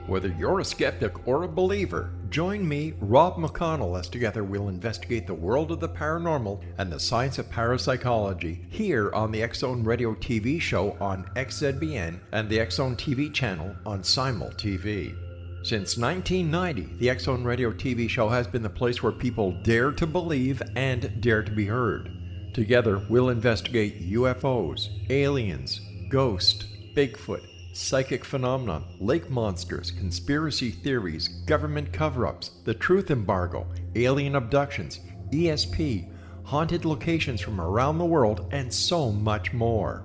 Whether you're a skeptic or a believer, join me, Rob McConnell, as together we'll investigate the world of the paranormal and the science of parapsychology here on the X-Zone Radio TV show on XZBN and the X-Zone TV channel on Simul TV. Since 1990, the X-Zone Radio TV show has been the place where people dare to believe and dare to be heard. Together, we'll investigate UFOs, aliens, ghosts, Bigfoot, psychic phenomena, lake monsters, conspiracy theories, government cover-ups, the truth embargo, alien abductions, ESP, haunted locations from around the world, and so much more.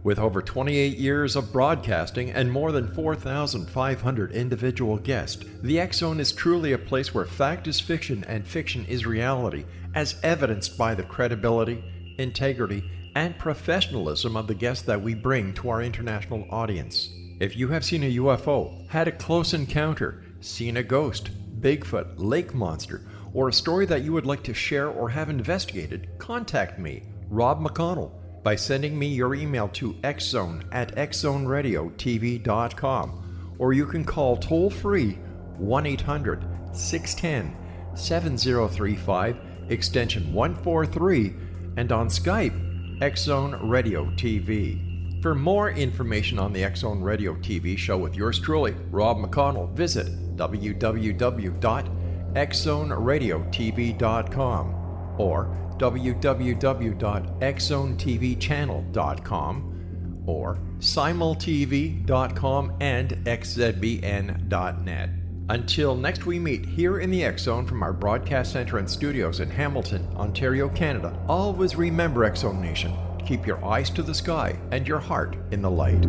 With over 28 years of broadcasting and more than 4,500 individual guests, the X-Zone is truly a place where fact is fiction and fiction is reality, as evidenced by the credibility, integrity, and professionalism of the guests that we bring to our international audience. If you have seen a UFO, had a close encounter, seen a ghost, Bigfoot, lake monster, or a story that you would like to share or have investigated, contact me, Rob McConnell, by sending me your email to xzone@xzoneradiotv.com, or you can call toll-free 1-800-610-7035, extension 143, and on Skype, X-Zone Radio TV. For more information on the X-Zone Radio TV show with yours truly, Rob McConnell, visit www.xzoneradiotv.com or www.xzonetvchannel.com or simultv.com and xzbn.net. Until next we meet here in the X-Zone from our broadcast center and studios in Hamilton, Ontario, Canada, always remember, X-Zone Nation, keep your eyes to the sky and your heart in the light.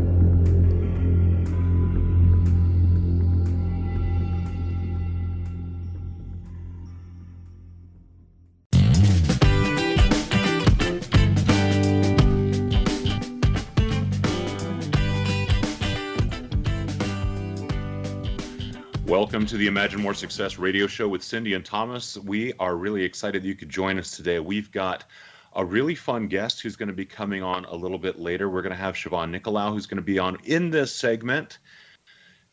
Welcome to the Imagine More Success radio show with Cindy and Thomas. We are really excited that you could join us today. We've got a really fun guest who's going to be coming on a little bit later. We're going to have Siobhan Nicolaou, who's going to be on in this segment,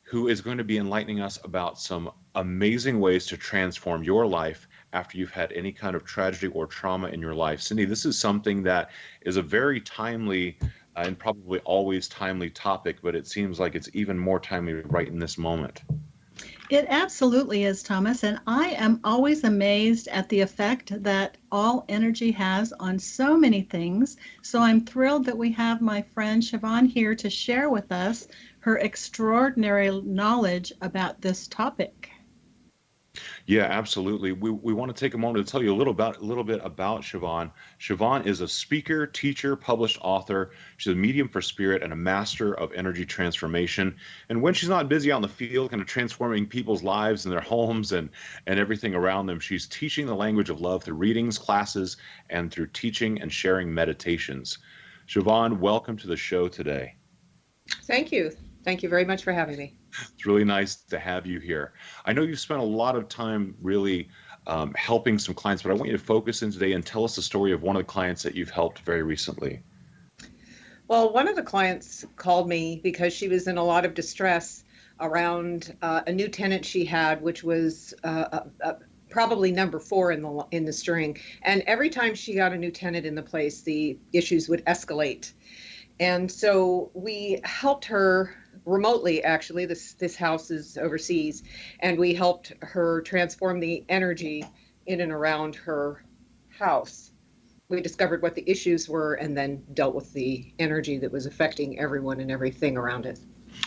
who is going to be enlightening us about some amazing ways to transform your life after you've had any kind of tragedy or trauma in your life. Cindy, this is something that is a very timely and probably always timely topic, but it seems like it's even more timely right in this moment. It absolutely is, Thomas, and I am always amazed at the effect that all energy has on so many things. So I'm thrilled that we have my friend Siobhan here to share with us her extraordinary knowledge about this topic. Yeah, absolutely. We want to take a moment to tell you a little bit about Siobhan. Siobhan is a speaker, teacher, published author. She's a medium for spirit and a master of energy transformation. And when she's not busy out in the field, kind of transforming people's lives and their homes and everything around them, she's teaching the language of love through readings, classes, and through teaching and sharing meditations. Siobhan, welcome to the show today. Thank you. Thank you very much for having me. It's really nice to have you here. I know you've spent a lot of time really helping some clients, but I want you to focus in today and tell us the story of one of the clients that you've helped very recently. Well, one of the clients called me because she was in a lot of distress around a new tenant she had, which was probably number 4 in the string. And every time she got a new tenant in the place, the issues would escalate. And so we helped her remotely, actually. This house is overseas, and we helped her transform the energy in and around her house. We discovered what the issues were and then dealt with the energy that was affecting everyone and everything around it.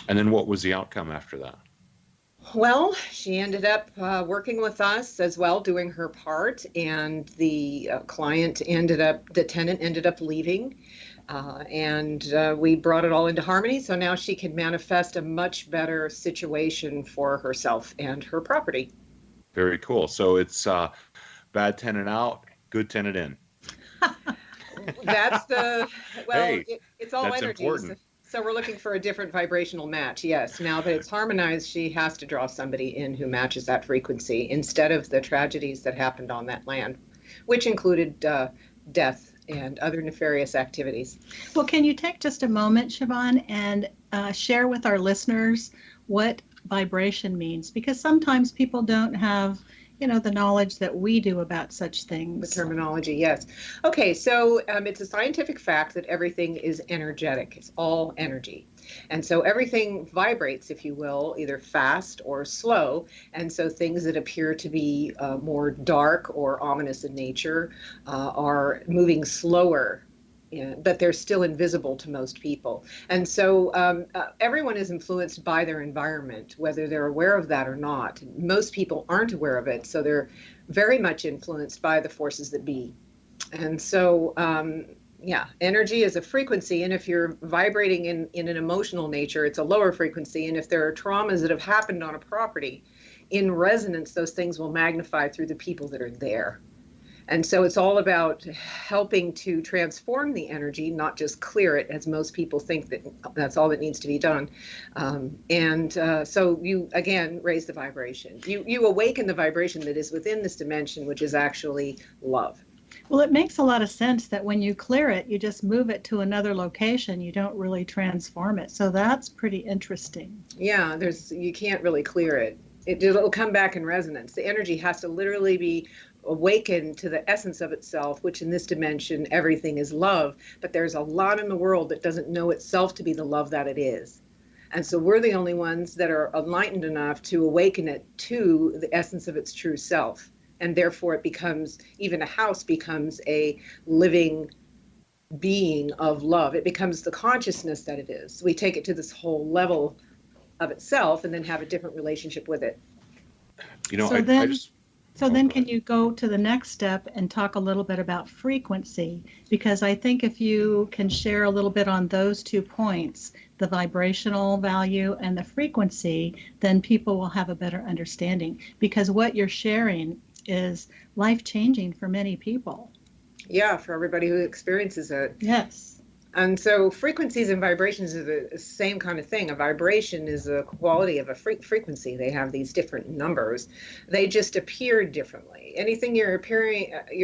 And then what was the outcome after that? Well, she ended up working with us as well, doing her part, and the tenant ended up leaving. And we brought it all into harmony, so now she can manifest a much better situation for herself and her property. Very cool. So it's bad tenant out, good tenant in. That's Hey, it's all that's energies. important. So we're looking for a different vibrational match, yes. Now that it's harmonized, she has to draw somebody in who matches that frequency instead of the tragedies that happened on that land, which included death and other nefarious activities. Well, can you take just a moment, Siobhan, and share with our listeners what vibration means, because sometimes people don't have, the knowledge that we do about such The things. terminology, yes. Okay, so it's a scientific fact that everything is energetic. It's all energy. And so everything vibrates, if you will, either fast or slow. And so things that appear to be more dark or ominous in nature are moving slower. Yeah, but they're still invisible to most people. And so everyone is influenced by their environment, whether they're aware of that or not. Most people aren't aware of it, so they're very much influenced by the forces that be. And so, yeah, energy is a frequency. And if you're vibrating in an emotional nature, it's a lower frequency. And if there are traumas that have happened on a property, in resonance, those things will magnify through the people that are there. And so it's all about helping to transform the energy, not just clear it, as most people think that that's all that needs to be done. So you, again, raise the vibration. You awaken the vibration that is within this dimension, which is actually love. Well, it makes a lot of sense that when you clear it, you just move it to another location. You don't really transform it. So that's pretty interesting. Yeah, you can't really clear it. It'll come back in resonance. The energy has to literally be awakened to the essence of itself, which in this dimension, everything is love. But there's a lot in the world that doesn't know itself to be the love that it is. And so we're the only ones that are enlightened enough to awaken it to the essence of its true self. And therefore it becomes, even a house becomes a living being of love. It becomes the consciousness that it is. We take it to this whole level of itself and then have a different relationship with it. So then can you go to the next step and talk a little bit about frequency? Because I think if you can share a little bit on those 2 points, the vibrational value and the frequency, then people will have a better understanding. Because what you're sharing is life-changing for many people. Yeah, for everybody who experiences it. Yes. And so frequencies and vibrations are the same kind of thing. A vibration is a quality of a frequency. They have these different numbers. They just appear differently. Anything you're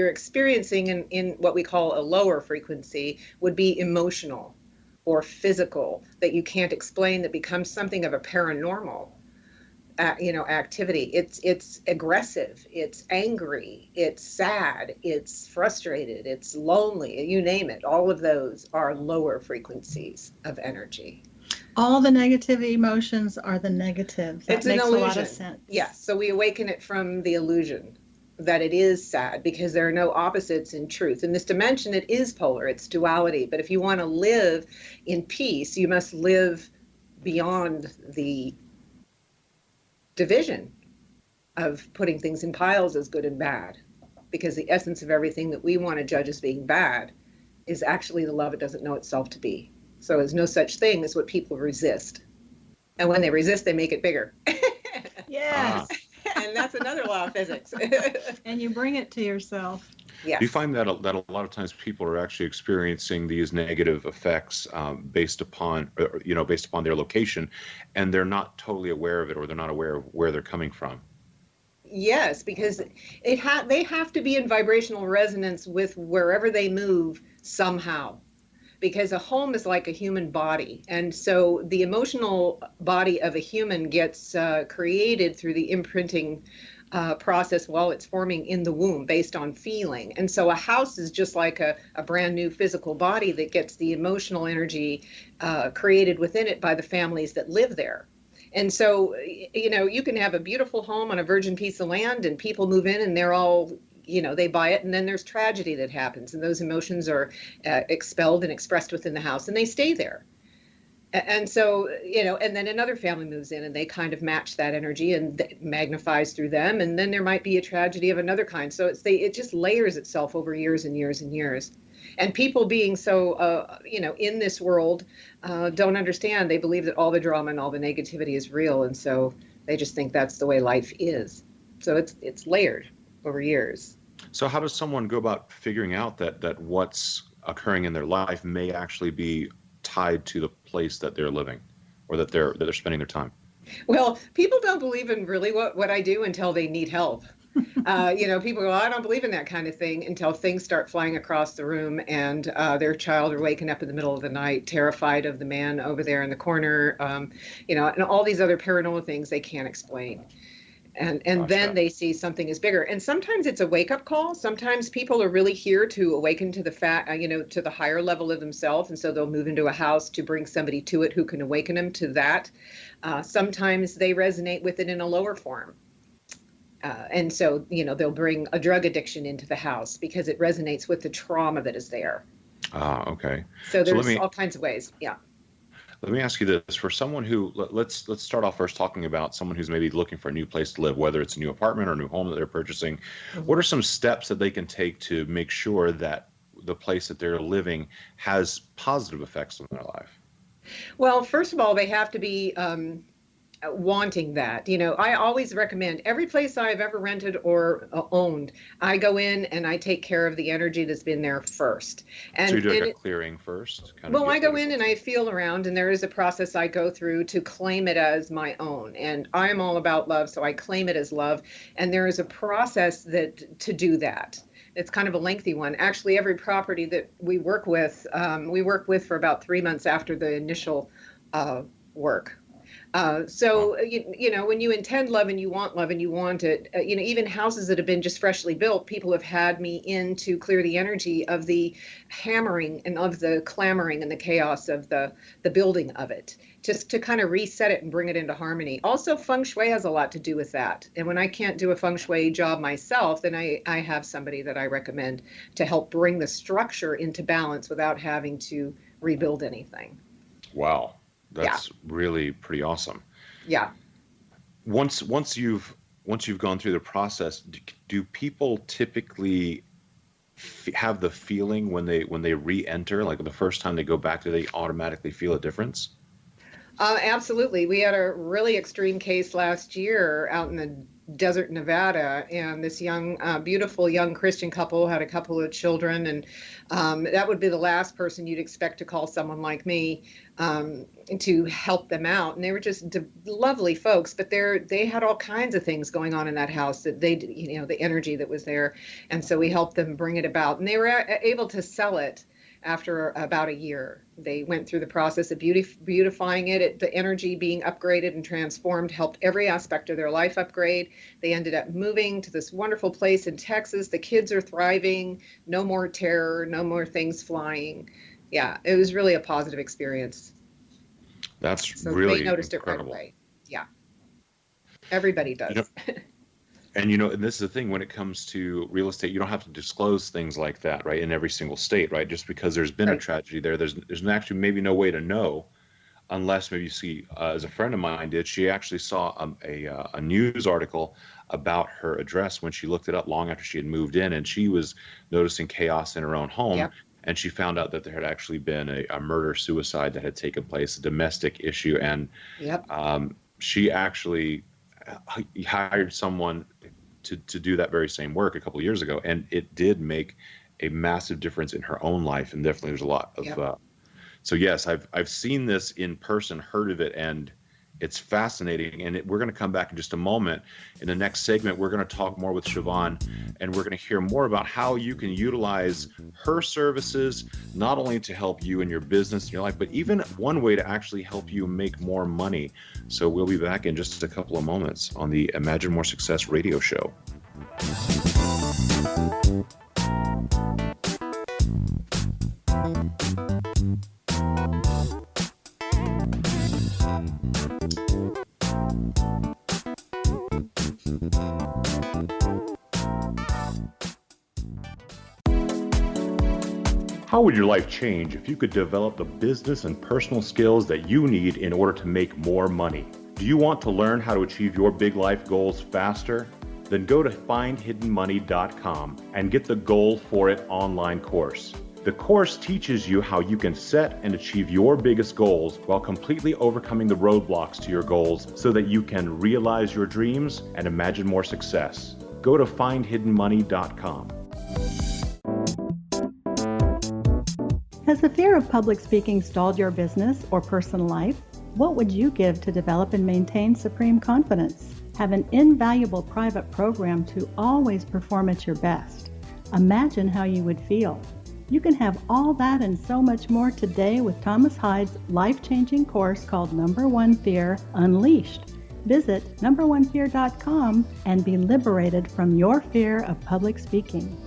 experiencing in what we call a lower frequency would be emotional or physical, that you can't explain, that becomes something of a paranormal activity. It's aggressive, it's angry, it's sad, it's frustrated, it's lonely, you name it. All of those are lower frequencies of energy. All the negative emotions are the negative. That It's makes an illusion. a lot of sense. Yes, so we awaken it from the illusion that it is sad, because there are no opposites in truth. In this dimension, it is polar, it's duality. But if you want to live in peace, you must live beyond the division of putting things in piles as good and bad, because the essence of everything that we want to judge as being bad is actually the love it doesn't know itself to be. So there's no such thing as what people resist. And when they resist, they make it bigger. Yes. And that's another law of physics. And you bring it to yourself. Yes. Do you find that a lot of times people are actually experiencing these negative effects based upon their location, and they're not totally aware of it, or they're not aware of where they're coming from? Yes, because they have to be in vibrational resonance with wherever they move somehow. Because a home is like a human body. And so the emotional body of a human gets created through the imprinting process while it's forming in the womb based on feeling. And so a house is just like a brand new physical body that gets the emotional energy created within it by the families that live there. And so, you can have a beautiful home on a virgin piece of land and people move in and they're all, they buy it, and then there's tragedy that happens, and those emotions are expelled and expressed within the house, and they stay there. And so, and then another family moves in and they kind of match that energy, and it magnifies through them. And then there might be a tragedy of another kind. So it just layers itself over years and years and years. And people being so, in this world, don't understand. They believe that all the drama and all the negativity is real. And so they just think that's the way life is. So it's layered over years. So how does someone go about figuring out that what's occurring in their life may actually be tied to the place that they're living, or that they're spending their time? Well, people don't believe in really what I do until they need help. People go, I don't believe in that kind of thing until things start flying across the room and their child are waking up in the middle of the night, terrified of the man over there in the corner, and all these other paranormal things they can't explain. And Gotcha. then they see something is bigger. And sometimes it's a wake-up call. Sometimes people are really here to awaken to the to the higher level of themselves. And so they'll move into a house to bring somebody to it who can awaken them to that. Sometimes they resonate with it in a lower form. And so, they'll bring a drug addiction into the house because it resonates with the trauma that is there. Okay. So there's all kinds of ways. Yeah. Let me ask you this: for someone who, let's start off first talking about someone who's maybe looking for a new place to live, whether it's a new apartment or a new home that they're purchasing. Mm-hmm. What are some steps that they can take to make sure that the place that they're living has positive effects on their life? Well, first of all, they have to be wanting that. I always recommend every place I've ever rented or owned, I go in and I take care of the energy that's been there first. And so you do like a clearing first? I go in and I feel around, and there is a process I go through to claim it as my own. And I'm all about love, so I claim it as love. And there is a process to do that. It's kind of a lengthy one. Actually, every property that we work with for about 3 months after the initial work. When you intend love and you want it, even houses that have been just freshly built, people have had me in to clear the energy of the hammering and of the clamoring and the chaos of the building of it, just to kind of reset it and bring it into harmony. Also, feng shui has a lot to do with that. And when I can't do a feng shui job myself, then I have somebody that I recommend to help bring the structure into balance without having to rebuild anything. Wow. That's really pretty awesome. Yeah. Once you've gone through the process, do people typically have the feeling when they re-enter, like the first time they go back, do they automatically feel a difference? Absolutely. We had a really extreme case last year out in the desert Nevada, and this beautiful young Christian couple had a couple of children, and that would be the last person you'd expect to call someone like me to help them out. And they were just lovely folks, but they had all kinds of things going on in that house that the energy that was there. And so we helped them bring it about, and they were able to sell it after about a year. They went through the process of beautifying it, the energy being upgraded and transformed, helped every aspect of their life upgrade. They ended up moving to this wonderful place in Texas. The kids are thriving, no more terror, no more things flying. Yeah, it was really a positive experience. That's so really they noticed incredible. It right away. Yeah, everybody does. And this is the thing, when it comes to real estate, you don't have to disclose things like that, right, in every single state, right? Just because there's been a tragedy there, there's actually maybe no way to know, unless maybe you see, as a friend of mine did, she actually saw a news article about her address when she looked it up long after she had moved in, and she was noticing chaos in her own home. Yep. And she found out that there had actually been a murder-suicide that had taken place, a domestic issue, and she actually hired someone to do that very same work a couple of years ago, and it did make a massive difference in her own life. And definitely there's a lot of so yes, I've seen this in person, heard of it, and it's fascinating. And we're going to come back in just a moment. In the next segment, we're going to talk more with Siobhan, and we're going to hear more about how you can utilize her services, not only to help you in your business and your life, but even one way to actually help you make more money. So we'll be back in just a couple of moments on the Imagine More Success radio show. How would your life change if you could develop the business and personal skills that you need in order to make more money? Do you want to learn how to achieve your big life goals faster? Then go to findhiddenmoney.com and get the Goal for It online course. The course teaches you how you can set and achieve your biggest goals while completely overcoming the roadblocks to your goals so that you can realize your dreams and imagine more success. Go to findhiddenmoney.com. Has the fear of public speaking stalled your business or personal life? What would you give to develop and maintain supreme confidence? have an invaluable private program to always perform at your best. Imagine how you would feel. You can have all that and so much more today with Thomas Hyde's life-changing course called Number One Fear Unleashed. Visit numberonefear.com and be liberated from your fear of public speaking.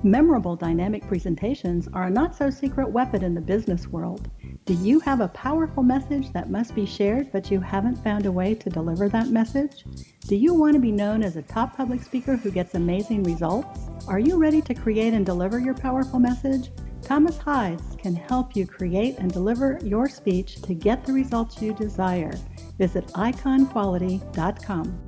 Memorable dynamic presentations are a not-so-secret weapon in the business world. Do you have a powerful message that must be shared, but you haven't found a way to deliver that message? Do you want to be known as a top public speaker who gets amazing results? Are you ready to create and deliver your powerful message? Thomas Hyde can help you create and deliver your speech to get the results you desire. Visit iconquality.com.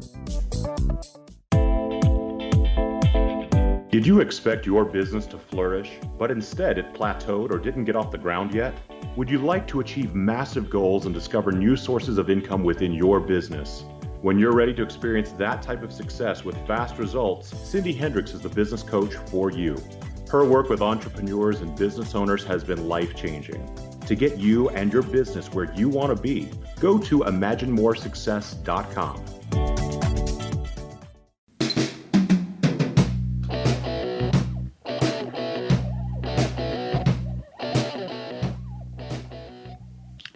Did you expect your business to flourish, but instead it plateaued or didn't get off the ground yet? Would you like to achieve massive goals and discover new sources of income within your business? When you're ready to experience that type of success with fast results, Cindy Hendricks is the business coach for you. Her work with entrepreneurs and business owners has been life-changing. To get you and your business where you want to be, go to imaginemoresuccess.com.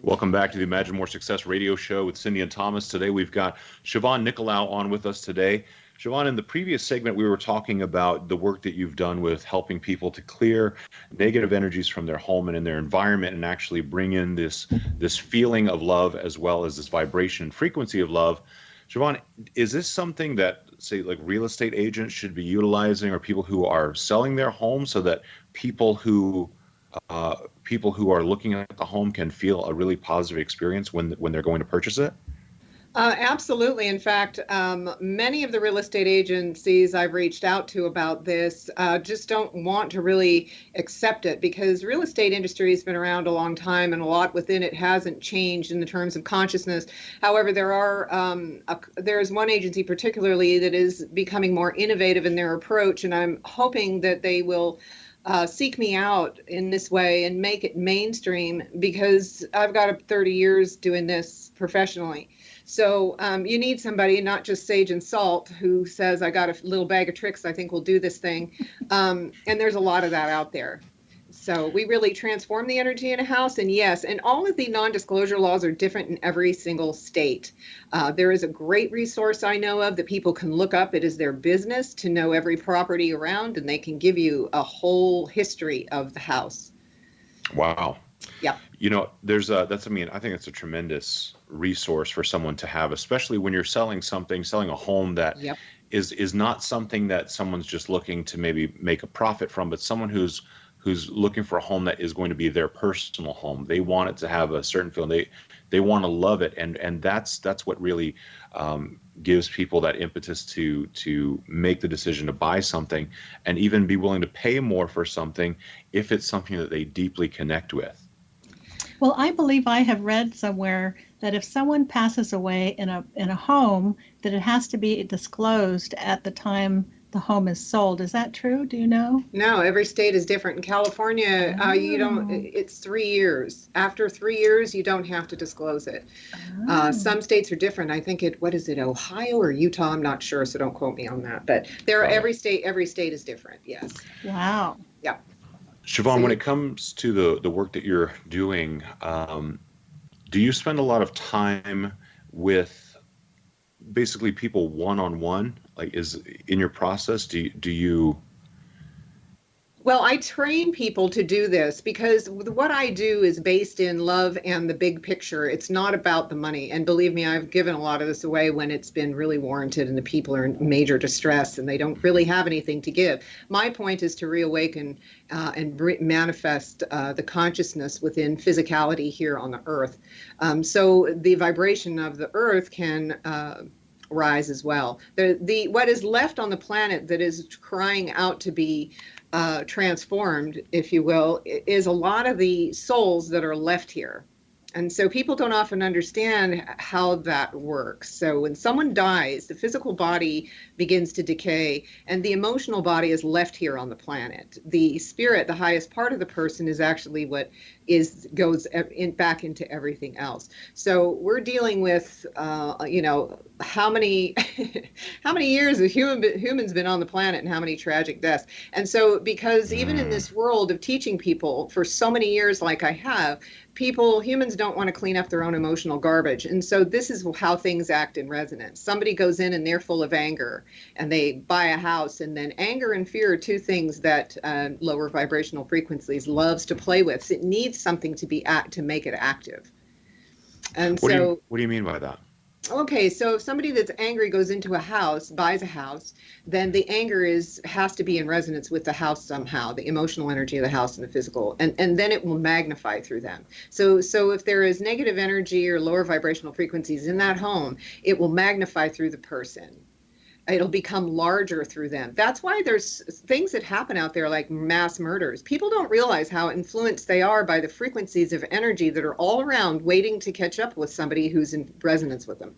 Welcome back to the Imagine More Success radio show with Cindy and Thomas. Today we've got Siobhan Nicolaou on with us today. Siobhan, in the previous segment, we were talking about the work that you've done with helping people to clear negative energies from their home and in their environment and actually bring in this feeling of love as well as this vibration and frequency of love. Siobhan, is this something that, say, like real estate agents should be utilizing, or people who are selling their home, so that people who are looking at the home can feel a really positive experience when they're going to purchase it? Absolutely. In fact, many of the real estate agencies I've reached out to about this just don't want to really accept it, because real estate industry has been around a long time and a lot within it hasn't changed in the terms of consciousness. However, there's one agency particularly that is becoming more innovative in their approach, and I'm hoping that they will seek me out in this way and make it mainstream, because I've got 30 years doing this professionally. So you need somebody, not just sage and salt, who says, I got a little bag of tricks, I think we'll do this thing. And there's a lot of that out there. So we really transform the energy in a house. And yes, and all of the non-disclosure laws are different in every single state. There is a great resource I know of that people can look up. It is their business to know every property around, and they can give you a whole history of the house. Wow. Yep. You know, I think it's a tremendous resource for someone to have, especially when you're selling a home that Yep. is not something that someone's just looking to maybe make a profit from, but someone who's looking for a home that is going to be their personal home. They want it to have a certain feeling. They want to love it, and that's what really gives people that impetus to make the decision to buy something, and even be willing to pay more for something if it's something that they deeply connect with. Well, I believe I have read somewhere that if someone passes away in a home, that it has to be disclosed at the time the home is sold. Is that true? Do you know? No, every state is different. In California, you don't. It's 3 years. After 3 years, you don't have to disclose it. Some states are different. I think what is it, Ohio or Utah? I'm not sure, so don't quote me on that. But every state is different. Yes. Wow. Yeah. Siobhan, when it comes to the work that you're doing, do you spend a lot of time with basically people one-on-one? Like, is in your process, do you? Well, I train people to do this because what I do is based in love and the big picture. It's not about the money. And believe me, I've given a lot of this away when it's been really warranted and the people are in major distress and they don't really have anything to give. My point is to reawaken and manifest the consciousness within physicality here on the earth. So the vibration of the earth can rise as well. What is left on the planet that is crying out to be transformed, if you will, is a lot of the souls that are left here. And so people don't often understand how that works. So when someone dies, the physical body begins to decay and the emotional body is left here on the planet. The spirit, the highest part of the person, is actually what goes back into everything else. So we're dealing with, how many how many years have humans been on the planet and how many tragic deaths. And so because even in this world of teaching people for so many years, like I have, humans don't want to clean up their own emotional garbage. And so this is how things act in resonance. Somebody goes in and they're full of anger and they buy a house, and then anger and fear are two things that lower vibrational frequencies loves to play with. So it needs something to make it active. And what do you mean by that? Okay, so if somebody that's angry goes into a house, buys a house, then the anger has to be in resonance with the house somehow, the emotional energy of the house and the physical, and then it will magnify through them. So if there is negative energy or lower vibrational frequencies in that home, it will magnify through the person. It'll become larger through them. That's why there's things that happen out there like mass murders. People don't realize how influenced they are by the frequencies of energy that are all around waiting to catch up with somebody who's in resonance with them.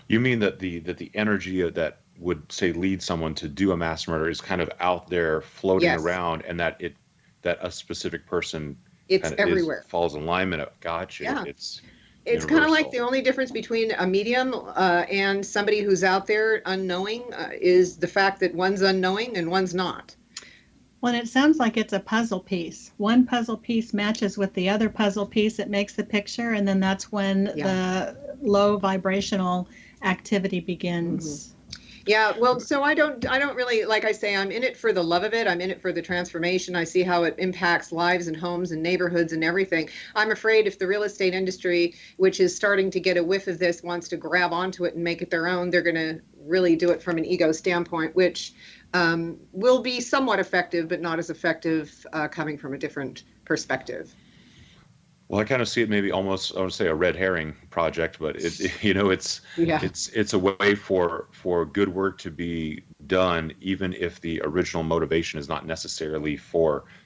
You mean that the energy that would, say, lead someone to do a mass murder is kind of out there floating around, and that a specific person it's everywhere falls in alignment. Gotcha. Yeah. It's kind of like the only difference between a medium and somebody who's out there unknowing is the fact that one's unknowing and one's not. Well, it sounds like it's a puzzle piece. One puzzle piece matches with the other puzzle piece. It makes the picture, and then that's when the low vibrational activity begins. Mm-hmm. Yeah, well, so I don't really, like I say, I'm in it for the love of it. I'm in it for the transformation. I see how it impacts lives and homes and neighborhoods and everything. I'm afraid if the real estate industry, which is starting to get a whiff of this, wants to grab onto it and make it their own, they're going to really do it from an ego standpoint, which will be somewhat effective, but not as effective coming from a different perspective. Well, I kind of see it maybe almost, I would say, a red herring project, but it's a way for good work to be done, even if the original motivation is not necessarily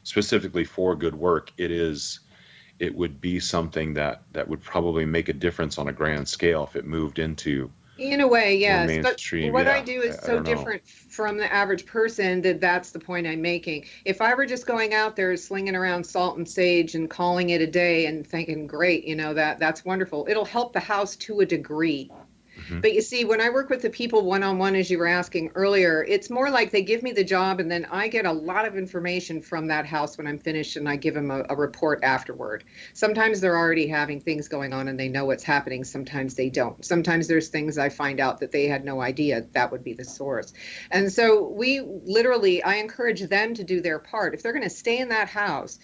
specifically for good work. It would be something that would probably make a difference on a grand scale if it moved into. In a way, yes. But what I do is so different from the average person that's the point I'm making. If I were just going out there slinging around salt and sage and calling it a day and thinking, great, that's wonderful, it'll help the house to a degree. Mm-hmm. But you see, when I work with the people one-on-one, as you were asking earlier, it's more like they give me the job and then I get a lot of information from that house when I'm finished, and I give them a report afterward. Sometimes they're already having things going on and they know what's happening. Sometimes they don't. Sometimes there's things I find out that they had no idea that would be the source. And so I encourage them to do their part. If they're going to stay in that house,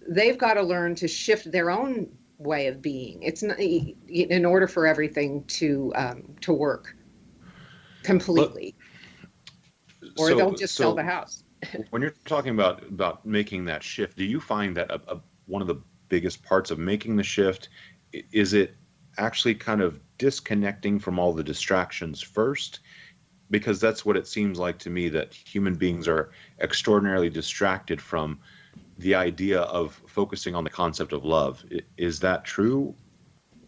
they've got to learn to shift their own way of being. It's not, in order for everything to work completely, or they'll just sell the house. When you're talking about making that shift, do you find that one of the biggest parts of making the shift is it actually kind of disconnecting from all the distractions first? Because that's what it seems like to me, that human beings are extraordinarily distracted from the idea of focusing on the concept of love. Is that true?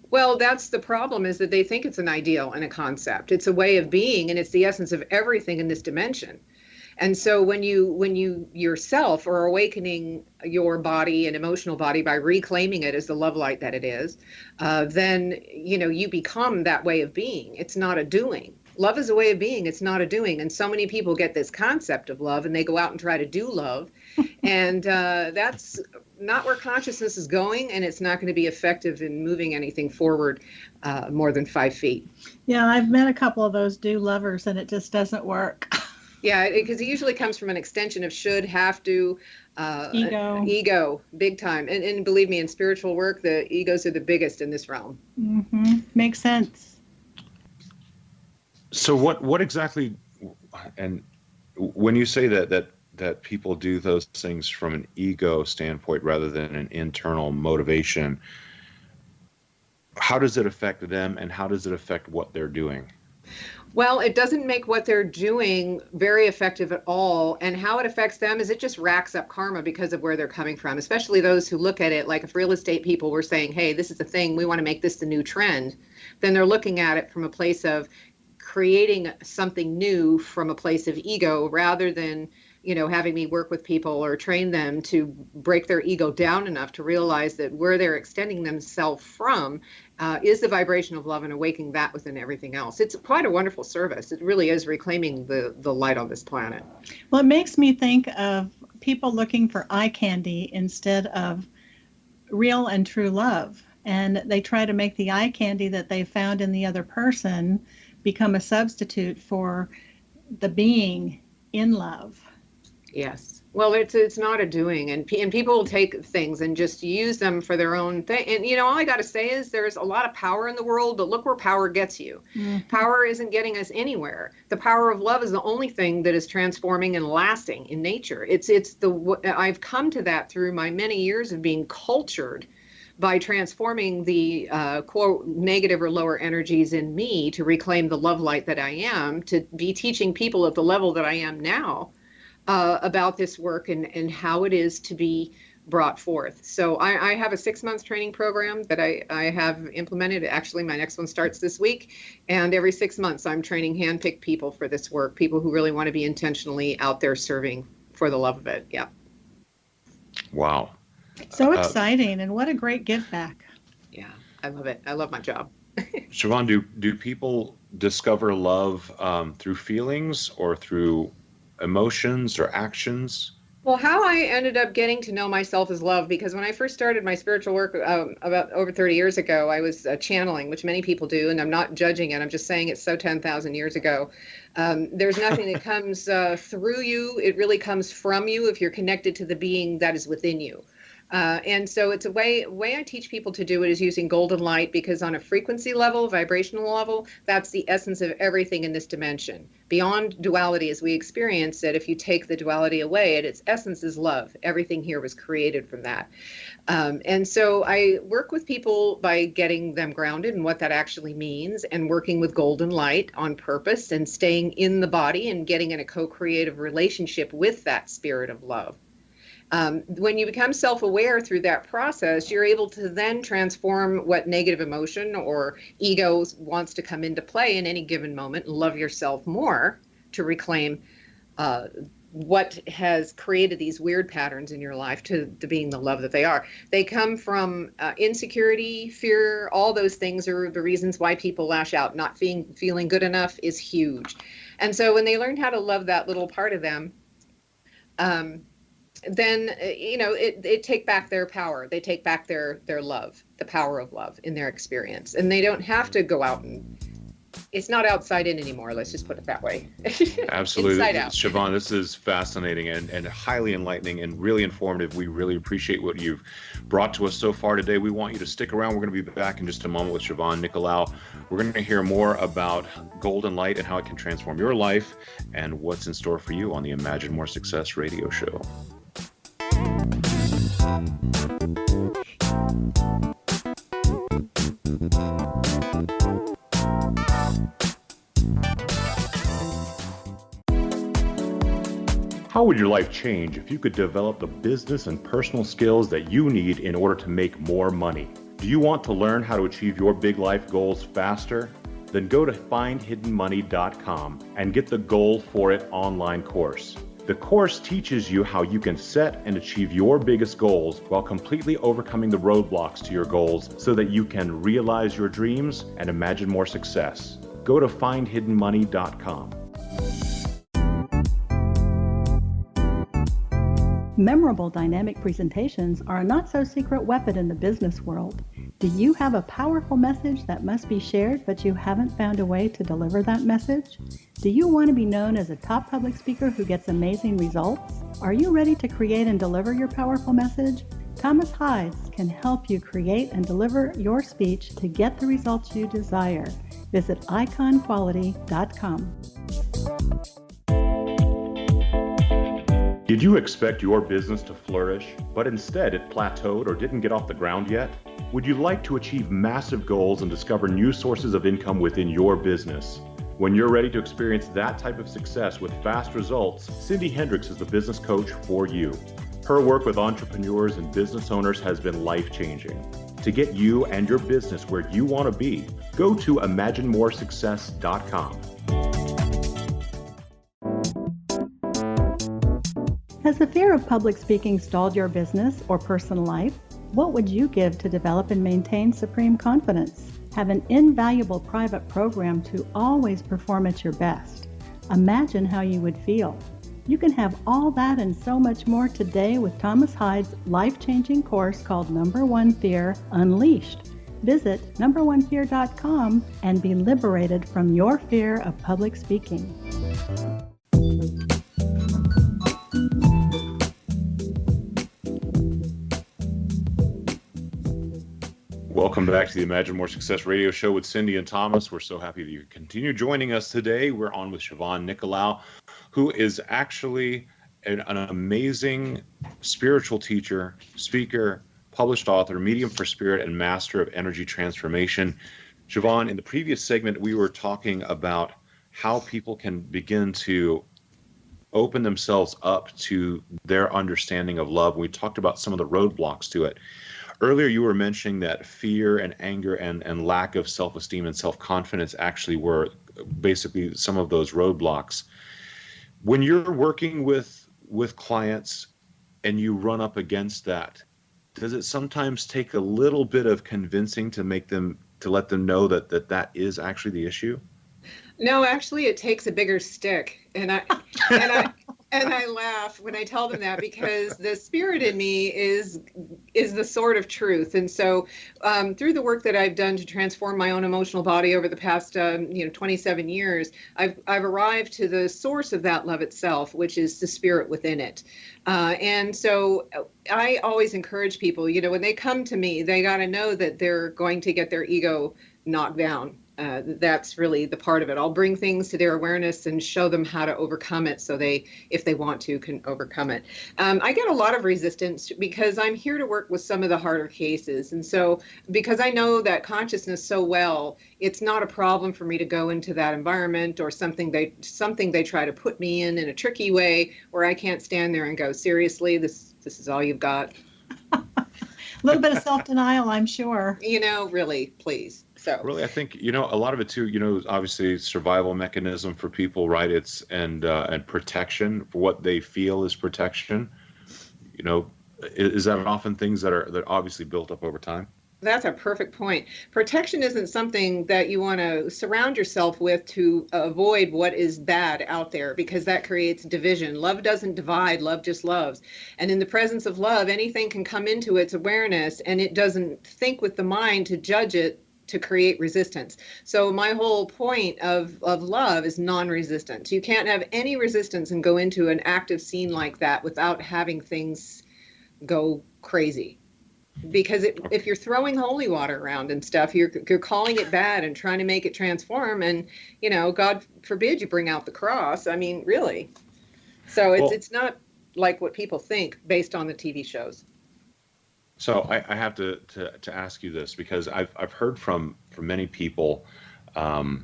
Well, that's the problem, is that they think it's an ideal and a concept. It's a way of being, and it's the essence of everything in this dimension. And so when you yourself are awakening your body and emotional body by reclaiming it as the love light that it is, then you become that way of being. It's not a doing. Love is a way of being. It's not a doing. And so many people get this concept of love and they go out and try to do love. And that's not where consciousness is going. And it's not going to be effective in moving anything forward more than 5 feet. Yeah, I've met a couple of those do lovers and it just doesn't work. Yeah, because it usually comes from an extension of should, have to, ego, big time. And believe me, in spiritual work, the egos are the biggest in this realm. Mm-hmm. Makes sense. So what exactly, and when you say that people do those things from an ego standpoint rather than an internal motivation, how does it affect them and how does it affect what they're doing? Well, it doesn't make what they're doing very effective at all. And how it affects them is it just racks up karma because of where they're coming from, especially those who look at it like if real estate people were saying, hey, this is the thing, we want to make this the new trend, then they're looking at it from a place of creating something new from a place of ego rather than having me work with people or train them to break their ego down enough to realize that where they're extending themselves from is the vibration of love and awakening that within everything else. It's quite a wonderful service. It really is reclaiming the light on this planet. Well, it makes me think of people looking for eye candy instead of real and true love. And they try to make the eye candy that they found in the other person become a substitute for the being in love. Yes. Well, it's not a doing, and people will take things and just use them for their own thing. And all I got to say is there's a lot of power in the world, but look where power gets you. Mm-hmm. Power isn't getting us anywhere. The power of love is the only thing that is transforming and lasting in nature. I've come to that through my many years of being cultured by transforming the quote negative or lower energies in me to reclaim the love light that I am, to be teaching people at the level that I am now about this work and how it is to be brought forth. So I have a 6-month training program that I have implemented. Actually, my next one starts this week. And every 6 months, I'm training handpicked people for this work, people who really want to be intentionally out there serving for the love of it. Yeah. Wow. So exciting. And what a great give back. Yeah, I love it. I love my job. Siobhan, do people discover love through feelings or through emotions or actions? Well, how I ended up getting to know myself as love, because when I first started my spiritual work about over 30 years ago, I was channeling, which many people do, and I'm not judging it. I'm just saying it's so 10,000 years ago. There's nothing that comes through you. It really comes from you if you're connected to the being that is within you. And so it's a way I teach people to do it is using golden light, because on a frequency level, vibrational level, that's the essence of everything in this dimension. Beyond duality as we experience it, if you take the duality away, its essence is love. Everything here was created from that. And so I work with people by getting them grounded in what that actually means, and working with golden light on purpose and staying in the body and getting in a co-creative relationship with that spirit of love. When you become self-aware through that process, you're able to then transform what negative emotion or ego wants to come into play in any given moment and love yourself more to reclaim what has created these weird patterns in your life to being the love that they are. They come from insecurity, fear, all those things are the reasons why people lash out. Not feeling good enough is huge. And so when they learn how to love that little part of them, then it take back their power. They take back their love, the power of love in their experience, and they don't have to go out and it's not outside in anymore. Let's just put it that way. Absolutely. Inside out. Siobhan, this is fascinating and highly enlightening and really informative. We really appreciate what you've brought to us so far today. We want you to stick around. We're going to be back in just a moment with Siobhan Nicolaou. We're going to hear more about golden light and how it can transform your life and what's in store for you on the Imagine More Success radio show. How would your life change if you could develop the business and personal skills that you need in order to make more money? Do you want to learn how to achieve your big life goals faster? Then go to findhiddenmoney.com and get the Goal for It online course. The course teaches you how you can set and achieve your biggest goals while completely overcoming the roadblocks to your goals so that you can realize your dreams and imagine more success. Go to findhiddenmoney.com. Memorable dynamic presentations are a not-so-secret weapon in the business world. Do you have a powerful message that must be shared, but you haven't found a way to deliver that message? Do you want to be known as a top public speaker who gets amazing results? Are you ready to create and deliver your powerful message? Thomas Hides can help you create and deliver your speech to get the results you desire. Visit iconquality.com. Did you expect your business to flourish, but instead it plateaued or didn't get off the ground yet? Would you like to achieve massive goals and discover new sources of income within your business? When you're ready to experience that type of success with fast results, Cindy Hendricks is the business coach for you. Her work with entrepreneurs and business owners has been life-changing. To get you and your business where you want to be, go to imaginemoresuccess.com. Has the fear of public speaking stalled your business or personal life? What would you give to develop and maintain supreme confidence? Have an invaluable private program to always perform at your best. Imagine how you would feel. You can have all that and so much more today with Thomas Hyde's life-changing course called Number One Fear Unleashed. Visit numberonefear.com and be liberated from your fear of public speaking. Welcome back to the Imagine More Success radio show with Cindy and Thomas. We're so happy that you continue joining us today. We're on with Siobhan Nicolaou, who is actually an amazing spiritual teacher, speaker, published author, medium for spirit, and master of energy transformation. Siobhan, in the previous segment, we were talking about how people can begin to open themselves up to their understanding of love. We talked about some of the roadblocks to it. Earlier, you were mentioning that fear and anger and lack of self-esteem and self-confidence actually were basically some of those roadblocks. When you're working with clients and you run up against that, does it sometimes take a little bit of convincing to let them know that is actually the issue? No, actually, it takes a bigger stick, and I laugh when I tell them that, because the spirit in me is the sword of truth. And so through the work that I've done to transform my own emotional body over the past 27 years, I've arrived to the source of that love itself, which is the spirit within it. And so I always encourage people, when they come to me, they got to know that they're going to get their ego knocked down. That's really the part of it. I'll bring things to their awareness and show them how to overcome it, so they, if they want to, can overcome it. I get a lot of resistance because I'm here to work with some of the harder cases. And so because I know that consciousness so well, it's not a problem for me to go into that environment or something they try to put me in a tricky way where I can't stand there and go, seriously, this is all you've got? A little bit of self-denial, I'm sure. Really, please. So really, I think, a lot of it too, obviously survival mechanism for people, right? It's and protection for what they feel is protection. Is that often things that obviously built up over time? That's a perfect point. Protection isn't something that you want to surround yourself with to avoid what is bad out there, because that creates division. Love doesn't divide, love just loves. And in the presence of love, anything can come into its awareness, and it doesn't think with the mind to judge it, to create resistance. So my whole point of love is non-resistance. You can't have any resistance and go into an active scene like that without having things go crazy. Because if you're throwing holy water around and stuff, you're calling it bad and trying to make it transform, and God forbid you bring out the cross. I mean, really. So it's not like what people think based on the TV shows. So I have to ask you this, because I've heard from many people that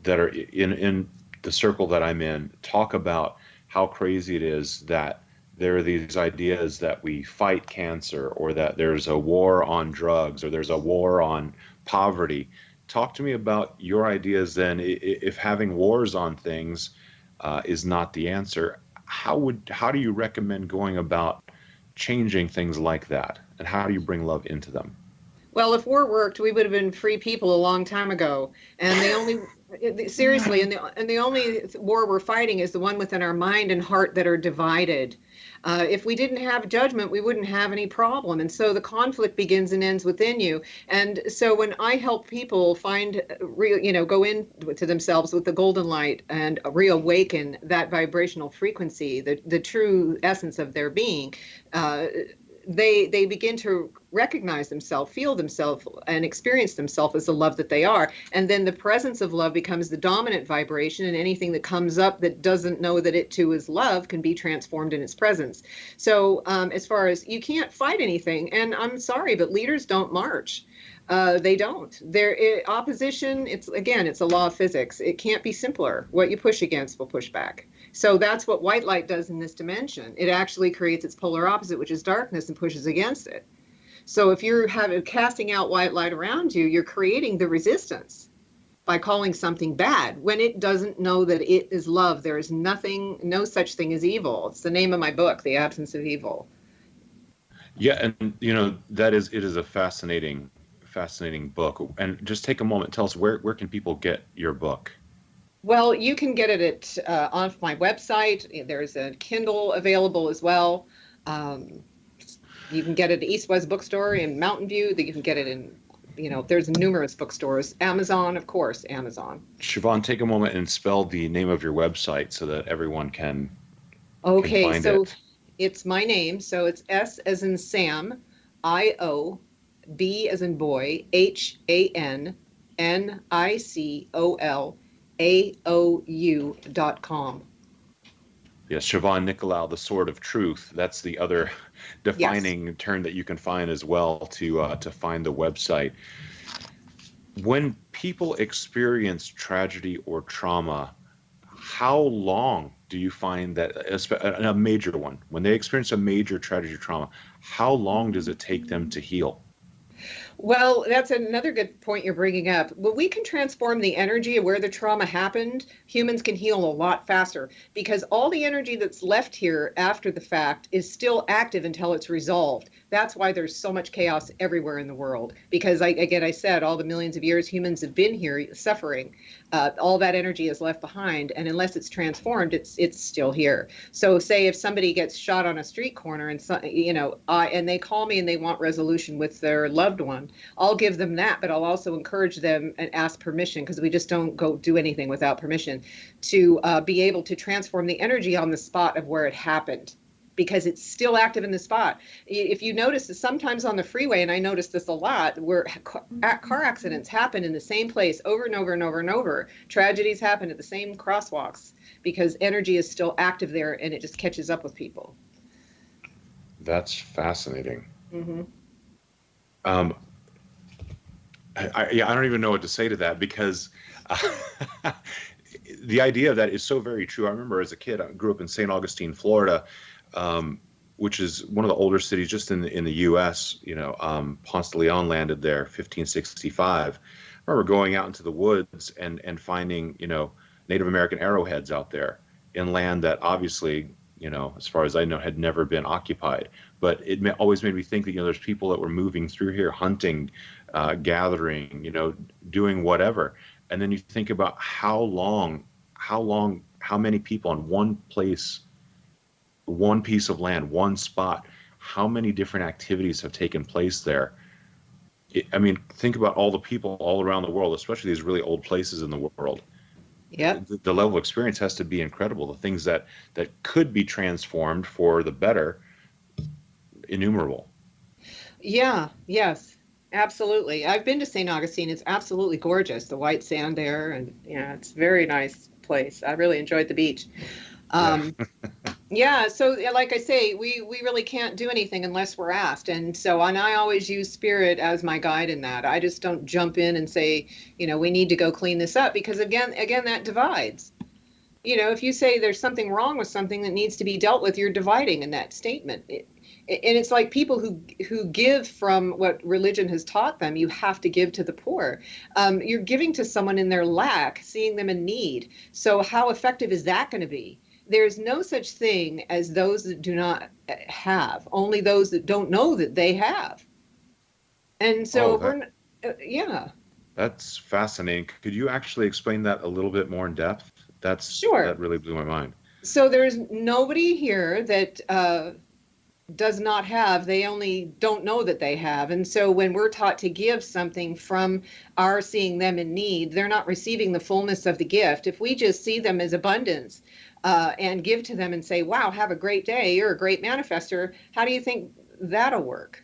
are in the circle that I'm in talk about how crazy it is that there are these ideas that we fight cancer, or that there's a war on drugs, or there's a war on poverty. Talk to me about your ideas then. If having wars on things is not the answer, how do you recommend going about changing things like that, and how do you bring love into them? Well, if war worked, we would have been free people a long time ago. And the only seriously, and the only war we're fighting is the one within our mind and heart that are divided. If we didn't have judgment, we wouldn't have any problem. And so the conflict begins and ends within you. And so when I help people find real, go into themselves with the golden light and reawaken that vibrational frequency, the true essence of their being, they begin to recognize themselves, feel themselves, and experience themselves as the love that they are. And then the presence of love becomes the dominant vibration, and anything that comes up that doesn't know that it too is love can be transformed in its presence. So as far as, you can't fight anything, and I'm sorry, but leaders don't march. They don't. Opposition, it's a law of physics. It can't be simpler. What you push against will push back. So that's what white light does in this dimension. It actually creates its polar opposite, which is darkness, and pushes against it. So if you're casting out white light around you, you're creating the resistance by calling something bad when it doesn't know that it is love. There is no such thing as evil. It's the name of my book, The Absence of Evil. Yeah, and it is a fascinating book. And just take a moment, tell us where can people get your book? Well, you can get it on my website. There's a Kindle available as well. You can get it at East West Bookstore in Mountain View. You can get it in, there's numerous bookstores. Amazon, of course, Amazon. Siobhan, take a moment and spell the name of your website so that everyone can find it. It's my name. So it's S as in Sam, I-O, B as in boy, HANNICOLAOU.com. Yes, Siobhan Nicolaou, the Sword of Truth. That's the other defining term that you can find as well to find the website. When people experience tragedy or trauma, how long do you find that a major one, when they experience a major tragedy or trauma, how long does it take them to heal? Well, that's another good point you're bringing up. When we can transform the energy of where the trauma happened, humans can heal a lot faster, because all the energy that's left here after the fact is still active until it's resolved. That's why there's so much chaos everywhere in the world, because I said all the millions of years humans have been here suffering. All that energy is left behind, and unless it's transformed, it's still here. So say if somebody gets shot on a street corner and and they call me and they want resolution with their loved one, I'll give them that, but I'll also encourage them and ask permission, because we just don't go do anything without permission, to be able to transform the energy on the spot of where it happened, because it's still active in the spot. If you notice that sometimes on the freeway, and I notice this a lot, where car accidents happen in the same place over and over and over and over, tragedies happen at the same crosswalks, because energy is still active there and it just catches up with people. That's fascinating. Mm-hmm. I don't even know what to say to that, because the idea of that is so very true. I remember as a kid, I grew up in St. Augustine, Florida, which is one of the older cities just in the U.S. Ponce de Leon landed there, 1565. I remember going out into the woods and finding, Native American arrowheads out there in land that obviously, as far as I know, had never been occupied. But it always made me think that, there's people that were moving through here, hunting, gathering, doing whatever. And then you think about how many people on one place, one piece of land, one spot, how many different activities have taken place there. Think about all the people all around the world, especially these really old places in the world. Yeah. The level of experience has to be incredible. The things that could be transformed for the better, innumerable. Yeah, yes, absolutely. I've been to St. Augustine. It's absolutely gorgeous. The white sand there, and it's a very nice place. I really enjoyed the beach. Yeah, so like I say, we really can't do anything unless we're asked. And I always use spirit as my guide in that. I just don't jump in and say, we need to go clean this up, because again, that divides. If you say there's something wrong with something that needs to be dealt with, you're dividing in that statement. And it's like people who give from what religion has taught them. You have to give to the poor. You're giving to someone in their lack, seeing them in need. So how effective is that going to be? There's no such thing as those that do not have, only those that don't know that they have. And so yeah. That's fascinating. Could you actually explain that a little bit more in depth? Sure. That really blew my mind. So there's nobody here that does not have, they only don't know that they have. And so when we're taught to give something from our seeing them in need, they're not receiving the fullness of the gift. If we just see them as abundance and give to them and say, wow, have a great day, you're a great manifester, how do you think that'll work.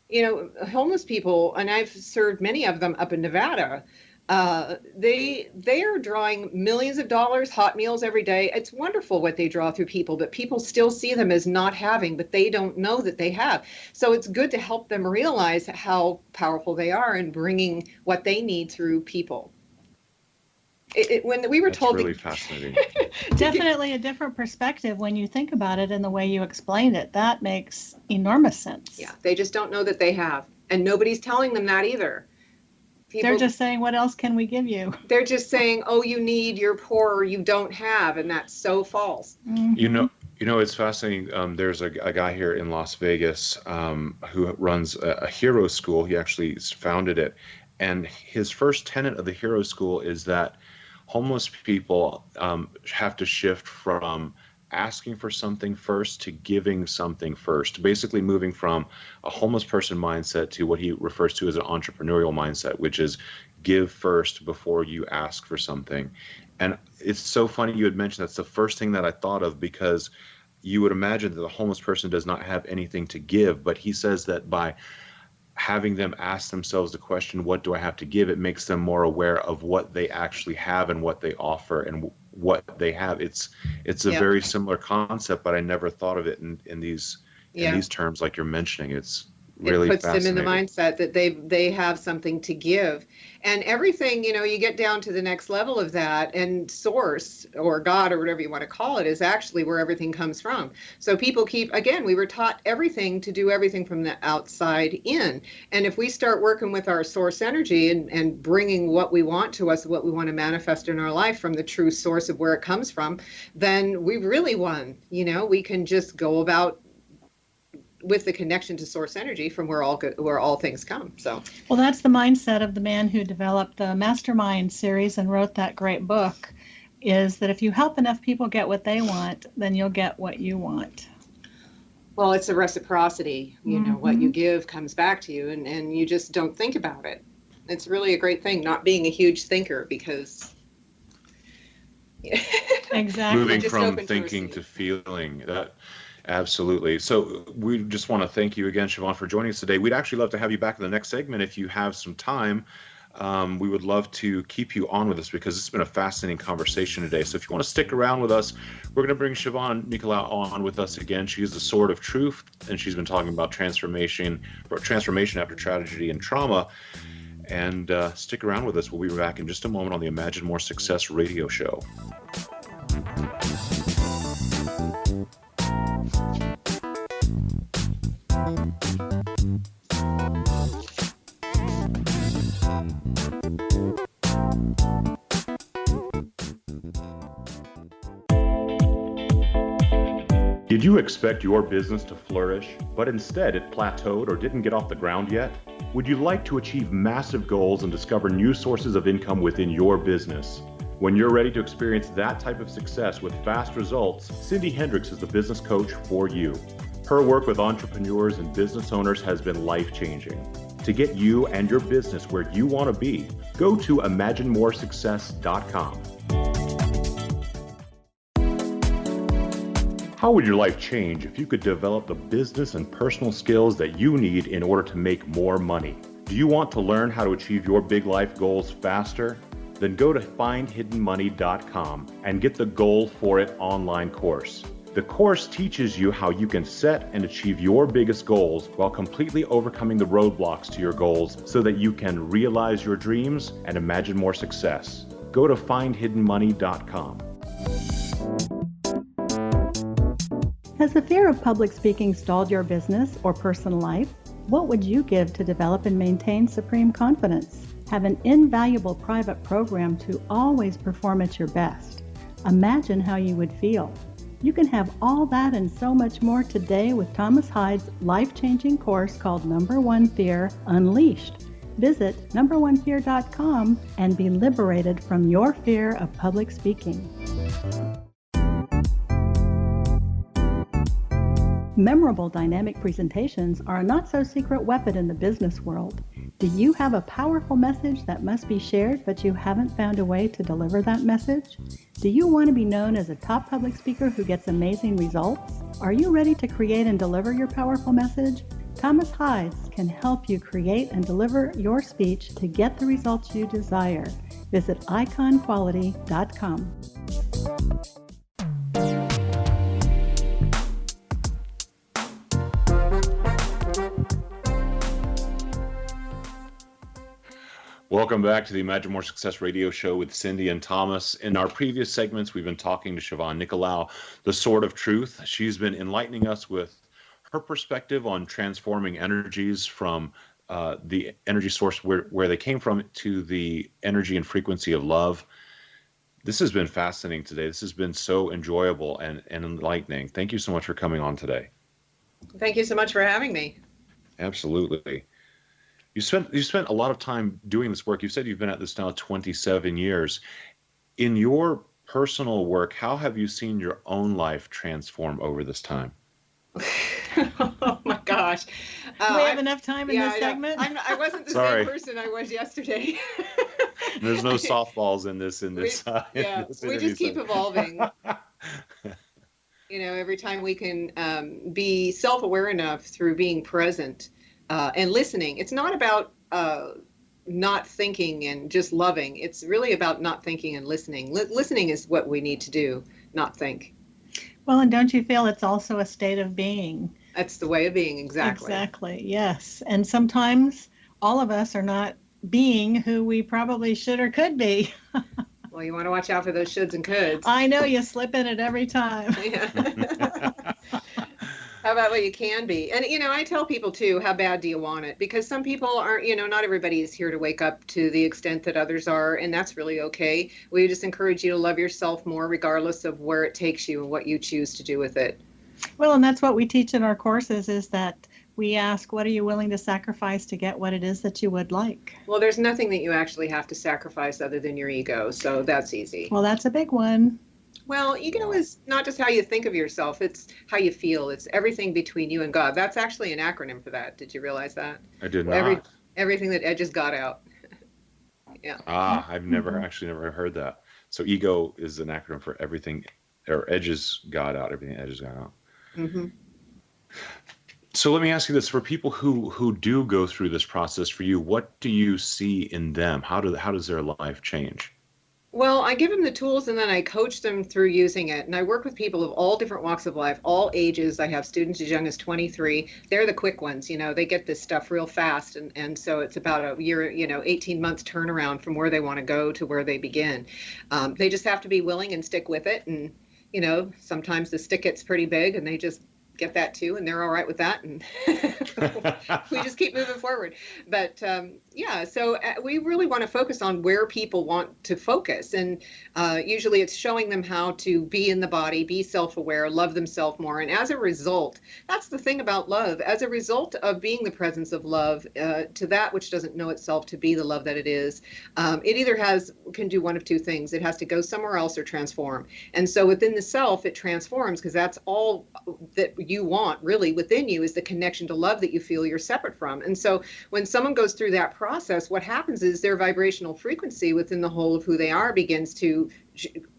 You know, homeless people, and I've served many of them up in Nevada, they are drawing millions of dollars, hot meals every day. It's wonderful what they draw through people, but people still see them as not having, but they don't know that they have. So it's good to help them realize how powerful they are in bringing what they need through people. When we were That's told really fascinating. Definitely a different perspective when you think about it and the way you explained it. That makes enormous sense. Yeah, they just don't know that they have. And nobody's telling them that either. They're just saying, what else can we give you? They're just saying, oh, you need, you're poor, you don't have. And that's so false. Mm-hmm. You know, it's fascinating. There's a guy here in Las Vegas who runs a hero school. He actually founded it. And his first tenet of the hero school is that homeless people have to shift from asking for something first to giving something first, basically moving from a homeless person mindset to what he refers to as an entrepreneurial mindset, which is give first before you ask for something. And it's so funny you had mentioned that's the first thing that I thought of, because you would imagine that the homeless person does not have anything to give, but he says that by having them ask themselves the question, what do I have to give? It makes them more aware of what they actually have and what they offer and what they have. It's a very similar concept, but I never thought of it in these terms like you're mentioning. It's really puts them in the mindset that they have something to give. And everything, you know, you get down to the next level of that, and source or God or whatever you want to call it is actually where everything comes from. So people we were taught everything to do everything from the outside in. And if we start working with our source energy and bringing what we want to us, what we want to manifest in our life from the true source of where it comes from, then we really won. You know, we can just go about with the connection to source energy from where all things come. So, well, that's the mindset of the man who developed the Mastermind series and wrote that great book, is that if you help enough people get what they want, then you'll get what you want. Well, it's a reciprocity. You know, what you give comes back to you, and you just don't think about it. It's really a great thing, not being a huge thinker, because exactly moving from thinking to feeling. Absolutely. So we just want to thank you again, Siobhan, for joining us today. We'd actually love to have you back in the next segment if you have some time. We would love to keep you on with us because it's been a fascinating conversation today. So if you want to stick around with us, we're going to bring Siobhan Nicolaou on with us again. She is the Sword of Truth, and she's been talking about transformation after tragedy and trauma. And stick around with us. We'll be back in just a moment on the Imagine More Success radio show. Did you expect your business to flourish, but instead it plateaued or didn't get off the ground yet? Would you like to achieve massive goals and discover new sources of income within your business? When you're ready to experience that type of success with fast results, Cindy Hendricks is the business coach for you. Her work with entrepreneurs and business owners has been life-changing. To get you and your business where you want to be, go to imaginemoresuccess.com. How would your life change if you could develop the business and personal skills that you need in order to make more money? Do you want to learn how to achieve your big life goals faster? Then go to findhiddenmoney.com and get the Goal for It online course. The course teaches you how you can set and achieve your biggest goals while completely overcoming the roadblocks to your goals so that you can realize your dreams and imagine more success. Go to findhiddenmoney.com. Has the fear of public speaking stalled your business or personal life? What would you give to develop and maintain supreme confidence? Have an invaluable private program to always perform at your best. Imagine how you would feel. You can have all that and so much more today with Thomas Hyde's life-changing course called Number One Fear Unleashed. Visit numberonefear.com and be liberated from your fear of public speaking. Memorable dynamic presentations are a not-so-secret weapon in the business world. Do you have a powerful message that must be shared, but you haven't found a way to deliver that message? Do you want to be known as a top public speaker who gets amazing results? Are you ready to create and deliver your powerful message? Thomas Hides can help you create and deliver your speech to get the results you desire. Visit iconquality.com. Welcome back to the Imagine More Success radio show with Cindy and Thomas. In our previous segments, we've been talking to Siobhan Nicolaou, the Sword of Truth. She's been enlightening us with her perspective on transforming energies from the energy source where they came from to the energy and frequency of love. This has been fascinating today. This has been so enjoyable and enlightening. Thank you so much for coming on today. Thank you so much for having me. Absolutely. You spent a lot of time doing this work. You said you've been at this now 27 years. In your personal work, how have you seen your own life transform over this time? Oh my gosh. Do we have enough time in this segment? I wasn't the same person I was yesterday. There's no softballs in this. We just keep evolving. Every time we can be self-aware enough through being present and listening. It's not about not thinking and just loving. It's really about not thinking and listening. Listening is what we need to do, not think. Well, and don't you feel it's also a state of being? That's the way of being, exactly. Exactly, yes. And sometimes all of us are not being who we probably should or could be. Well, you want to watch out for those shoulds and coulds. I know, you slip in it every time. Yeah. How about what you can be? And, I tell people, too, how bad do you want it? Because some people aren't, not everybody is here to wake up to the extent that others are, and that's really okay. We just encourage you to love yourself more, regardless of where it takes you and what you choose to do with it. Well, and that's what we teach in our courses, is that we ask, what are you willing to sacrifice to get what it is that you would like? Well, there's nothing that you actually have to sacrifice other than your ego, so that's easy. Well, that's a big one. Well, ego is not just how you think of yourself, it's how you feel. It's everything between you and God. That's actually an acronym for that. Did you realize that? I did not. Everything that edges God out. Yeah. I've never heard that. So ego is an acronym for everything, or edges God out, everything edges God out. Mm-hmm. So let me ask you this, for people who do go through this process for you, what do you see in them? How does their life change? Well, I give them the tools and then I coach them through using it. And I work with people of all different walks of life, all ages. I have students as young as 23. They're the quick ones, they get this stuff real fast. And so it's about a year, 18 months turnaround from where they want to go to where they begin. They just have to be willing and stick with it. And, sometimes the stick gets pretty big and they just get that too, and they're all right with that, and we just keep moving forward. But so we really want to focus on where people want to focus, and usually it's showing them how to be in the body, be self-aware, love themselves more, and as a result, that's the thing about love, as a result of being the presence of love to that which doesn't know itself to be the love that it is, it either can do one of two things. It has to go somewhere else or transform. And so within the self, it transforms, because that's all that you want really within you, is the connection to love that you feel you're separate from. And so when someone goes through that process, what happens is their vibrational frequency within the whole of who they are begins to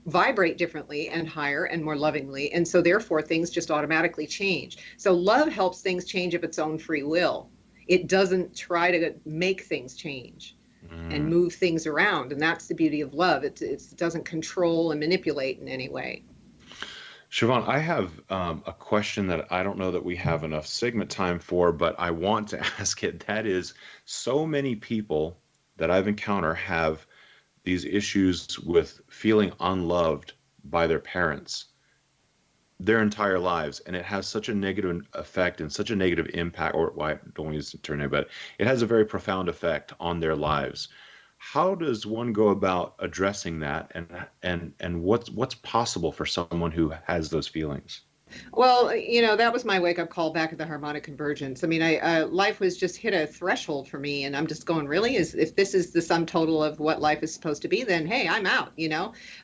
vibrate differently and higher and more lovingly. And so therefore things just automatically change. So love helps things change of its own free will. It doesn't try to make things change and move things around. And that's the beauty of love. It doesn't control and manipulate in any way. Siobhan, I have a question that I don't know that we have enough segment time for, but I want to ask it. That is, so many people that I've encountered have these issues with feeling unloved by their parents their entire lives, and it has such a negative effect and such a negative impact, or well, I don't want to use the term, but it has a very profound effect on their lives. How does one go about addressing that, and what's possible for someone who has those feelings? Well, that was my wake up call back at the harmonic convergence. I mean, life was just hit a threshold for me, and I'm just going, really? If this is the sum total of what life is supposed to be, then hey, I'm out.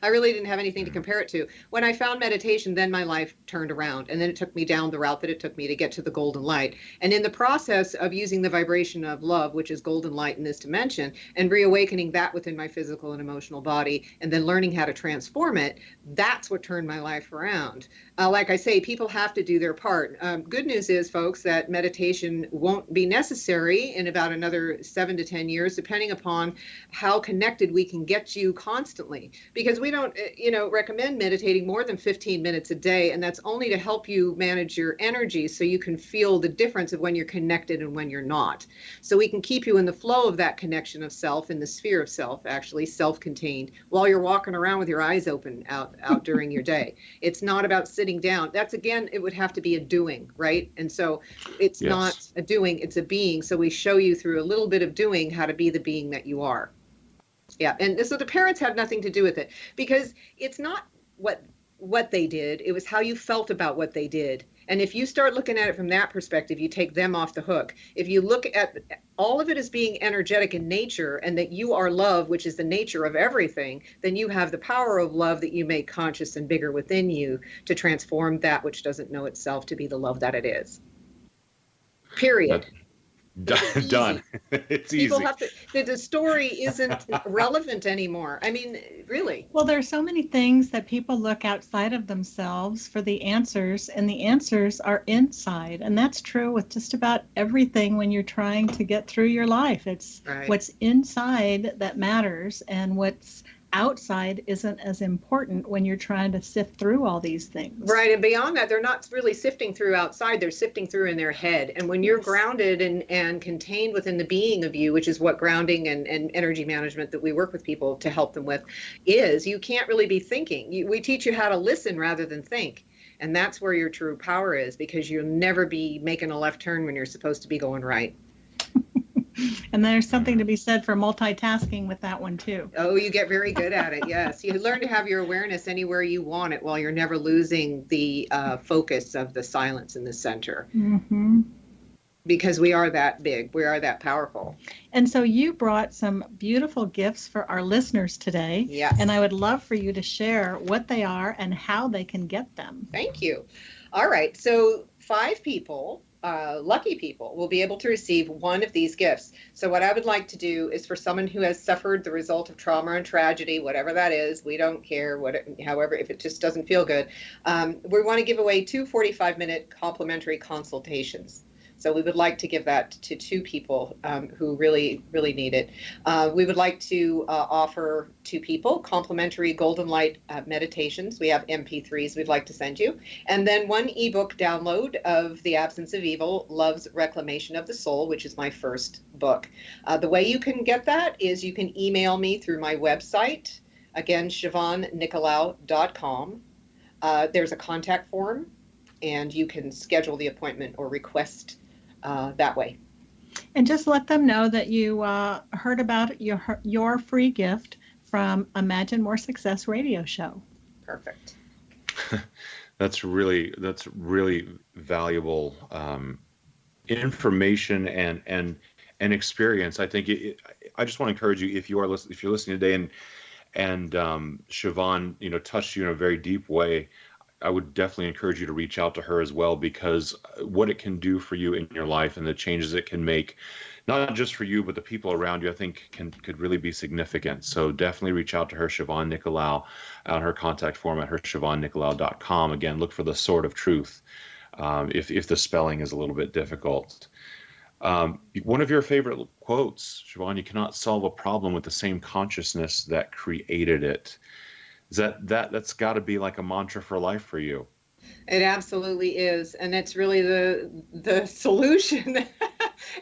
I really didn't have anything to compare it to. When I found meditation, then my life turned around, and then it took me down the route that it took me to get to the golden light. And in the process of using the vibration of love, which is golden light in this dimension, and reawakening that within my physical and emotional body, and then learning how to transform it, that's what turned my life around. Like I say, people have to do their part. Good news is, folks, that meditation won't be necessary in about another 7 to 10 years, depending upon how connected we can get you constantly. Because we don't, recommend meditating more than 15 minutes a day, and that's only to help you manage your energy so you can feel the difference of when you're connected and when you're not. So we can keep you in the flow of that connection of self, in the sphere of self, actually self-contained, while you're walking around with your eyes open out during your day. It's not about sitting down. That's, again, it would have to be a doing, right? And so it's Yes. not a doing, it's a being. So we show you through a little bit of doing how to be the being that you are. Yeah. And so the parents have nothing to do with it, because it's not what they did. It was how you felt about what they did. And if you start looking at it from that perspective, you take them off the hook. If you look at all of it as being energetic in nature, and that you are love, which is the nature of everything, then you have the power of love that you make conscious and bigger within you to transform that which doesn't know itself to be the love that it is. Period. Done. It's People easy. Uh, have to, the story isn't relevant anymore. I mean, really. Well, there are so many things that people look outside of themselves for the answers, and the answers are inside. And that's true with just about everything when you're trying to get through your life. It's Right. what's inside that matters, and what's outside isn't as important when you're trying to sift through all these things. Right. And beyond that, they're not really sifting through outside, they're sifting through in their head. And when you're Yes. grounded and contained within the being of you, which is what grounding and energy management that we work with people to help them with is, you can't really be thinking. We teach you how to listen rather than think. And that's where your true power is, because you'll never be making a left turn when you're supposed to be going right. And there's something to be said for multitasking with that one too. Oh, you get very good at it. Yes. You learn to have your awareness anywhere you want it, while you're never losing the focus of the silence in the center. Mm-hmm. Because we are that big. We are that powerful. And so you brought some beautiful gifts for our listeners today. Yes. And I would love for you to share what they are and how they can get them. Thank you. All right. So 5 people, lucky people, will be able to receive one of these gifts. So what I would like to do is, for someone who has suffered the result of trauma and tragedy, whatever that is, we don't care, however, if it just doesn't feel good, we want to give away 2 45-minute complimentary consultations. So we would like to give that to 2 people who really, really need it. We would like to offer 2 people complimentary Golden Light meditations. We have MP3s we'd like to send you. And then 1 ebook download of The Absence of Evil, Love's Reclamation of the Soul, which is my first book. The way you can get that is you can email me through my website, again, SiobhanNicolaou.com. There's a contact form, and you can schedule the appointment or request that way. And just let them know that you heard about your free gift from Imagine More Success radio show. Perfect. That's really valuable information and experience. I think I just want to encourage you, if you're listening today and Siobhan, touched you in a very deep way, I would definitely encourage you to reach out to her as well, because what it can do for you in your life and the changes it can make, not just for you, but the people around you, I think could really be significant. So definitely reach out to her, Siobhan Nicolaou, on her contact form at SiobhanNicolaou.com. Again, look for the Sword of Truth, if the spelling is a little bit difficult. One of your favorite quotes, Siobhan: "You cannot solve a problem with the same consciousness that created it." Is that's got to be like a mantra for life for you? It absolutely is, and it's really the solution.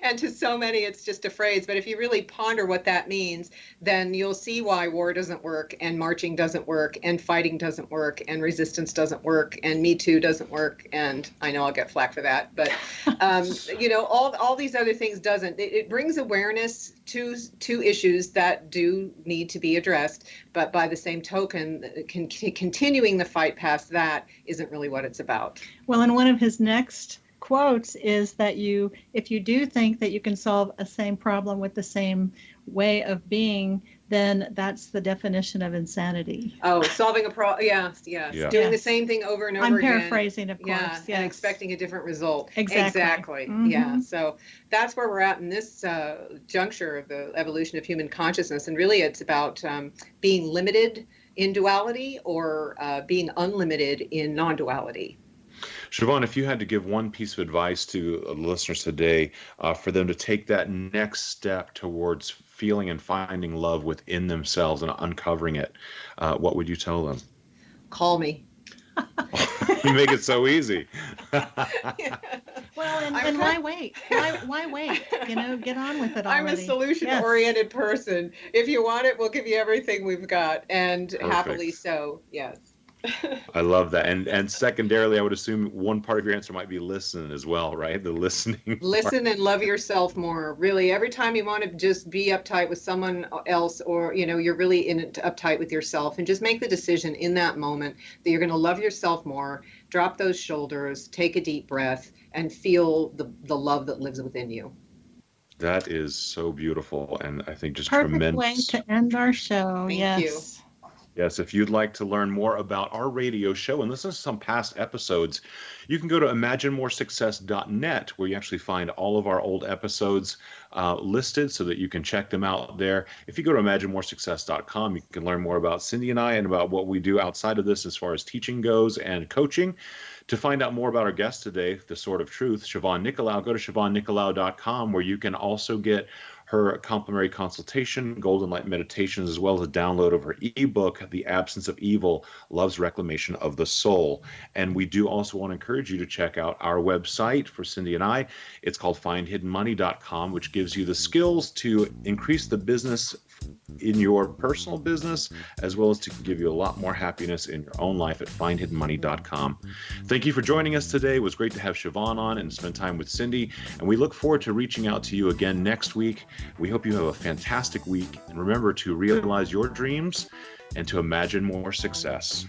And to so many, it's just a phrase. But if you really ponder what that means, then you'll see why war doesn't work, and marching doesn't work, and fighting doesn't work, and resistance doesn't work, and Me Too doesn't work. And I know I'll get flack for that, but all these other things doesn't. It brings awareness to issues that do need to be addressed, but by the same token, continuing the fight past that isn't really what it's about. Well, and one of his next quotes is that if you do think that you can solve a same problem with the same way of being, then that's the definition of insanity. Oh, solving a problem. Yes. Yeah. Doing the same thing over and over again. I'm paraphrasing, of course. Yes. And expecting a different result. Exactly. Mm-hmm. Yeah. So that's where we're at in this juncture of the evolution of human consciousness. And really, it's about being limited in duality or being unlimited in non-duality. Siobhan, if you had to give one piece of advice to listeners today for them to take that next step towards feeling and finding love within themselves and uncovering it, what would you tell them? Call me. You make it so easy. Well, and why wait? Why wait? Get on with it already. I'm a solution-oriented person. If you want it, we'll give you everything we've got, and Perfect. Happily so, yes. I love that. And secondarily, I would assume one part of your answer might be listen as well, right? The listening. Listen and love yourself more. Really, every time you want to just be uptight with someone else, or you're really uptight with yourself, and just make the decision in that moment that you're going to love yourself more. Drop those shoulders, take a deep breath, and feel the love that lives within you. That is so beautiful, and I think just Perfect tremendous. way to end our show. Thank you. Yes, if you'd like to learn more about our radio show and listen to some past episodes, you can go to imaginemoresuccess.net, where you actually find all of our old episodes listed so that you can check them out there. If you go to imaginemoresuccess.com, you can learn more about Cindy and I and about what we do outside of this as far as teaching goes and coaching. To find out more about our guest today, the Sword of Truth, Siobhan Nicolaou, go to siobhannicolaou.com, where you can also get her complimentary consultation, Golden Light Meditations, as well as a download of her ebook, The Absence of Evil, Love's Reclamation of the Soul. And we do also want to encourage you to check out our website for Cindy and I. It's called findhiddenmoney.com, which gives you the skills to increase the business in your personal business, as well as to give you a lot more happiness in your own life at findhiddenmoney.com. Thank you for joining us today. It was great to have Siobhan on and spend time with Cindy, and we look forward to reaching out to you again next week. We hope you have a fantastic week, and remember to realize your dreams and to imagine more success.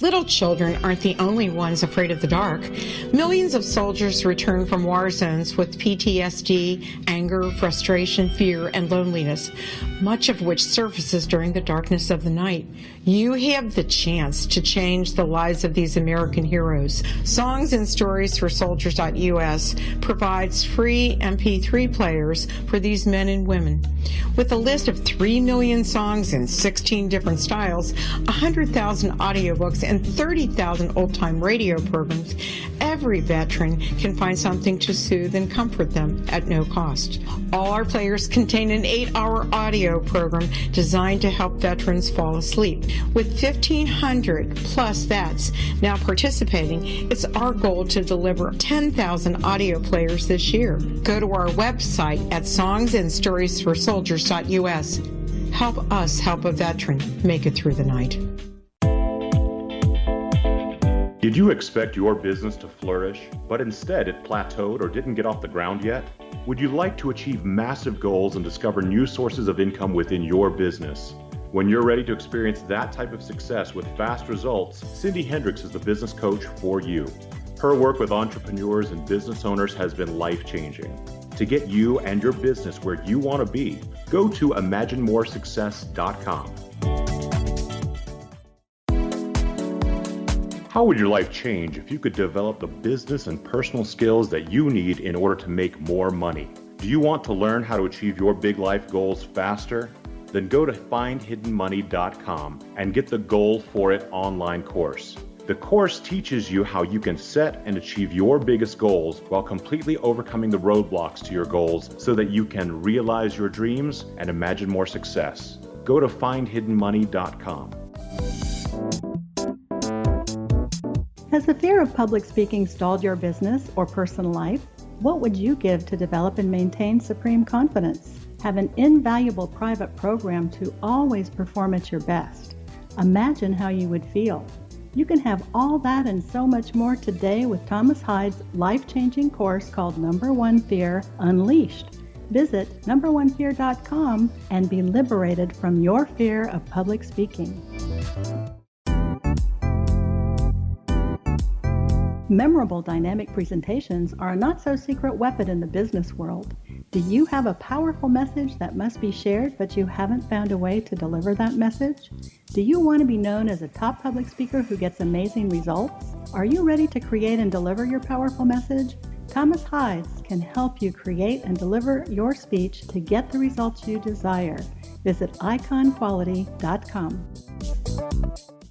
Little children aren't the only ones afraid of the dark. Millions of soldiers return from war zones with PTSD, anger, frustration, fear, and loneliness, much of which surfaces during the darkness of the night. You have the chance to change the lives of these American heroes. Songs and Stories for Soldiers.us provides free MP3 players for these men and women. With a list of 3 million songs in 16 different styles, 100,000 audiobooks, and 30,000 old-time radio programs, every veteran can find something to soothe and comfort them at no cost. All our players contain an 8-hour audio program designed to help veterans fall asleep. With 1,500 plus vets now participating, it's our goal to deliver 10,000 audio players this year. Go to our website at songsandstoriesforsoldiers.us. Help us help a veteran make it through the night. Did you expect your business to flourish, but instead it plateaued or didn't get off the ground yet? Would you like to achieve massive goals and discover new sources of income within your business? When you're ready to experience that type of success with fast results, Cindy Hendricks is the business coach for you. Her work with entrepreneurs and business owners has been life-changing. To get you and your business where you want to be, go to imaginemoresuccess.com. How would your life change if you could develop the business and personal skills that you need in order to make more money? Do you want to learn how to achieve your big life goals faster? Then go to findhiddenmoney.com and get the Goal for It online course. The course teaches you how you can set and achieve your biggest goals while completely overcoming the roadblocks to your goals so that you can realize your dreams and imagine more success. Go to findhiddenmoney.com. Has the fear of public speaking stalled your business or personal life? What would you give to develop and maintain supreme confidence? Have an invaluable private program to always perform at your best. Imagine how you would feel. You can have all that and so much more today with Thomas Hyde's life-changing course called Number One Fear Unleashed. Visit numberonefear.com and be liberated from your fear of public speaking. Memorable dynamic presentations are a not-so-secret weapon in the business world. Do you have a powerful message that must be shared, but you haven't found a way to deliver that message? Do you want to be known as a top public speaker who gets amazing results? Are you ready to create and deliver your powerful message? Thomas Hyde can help you create and deliver your speech to get the results you desire. Visit iconquality.com.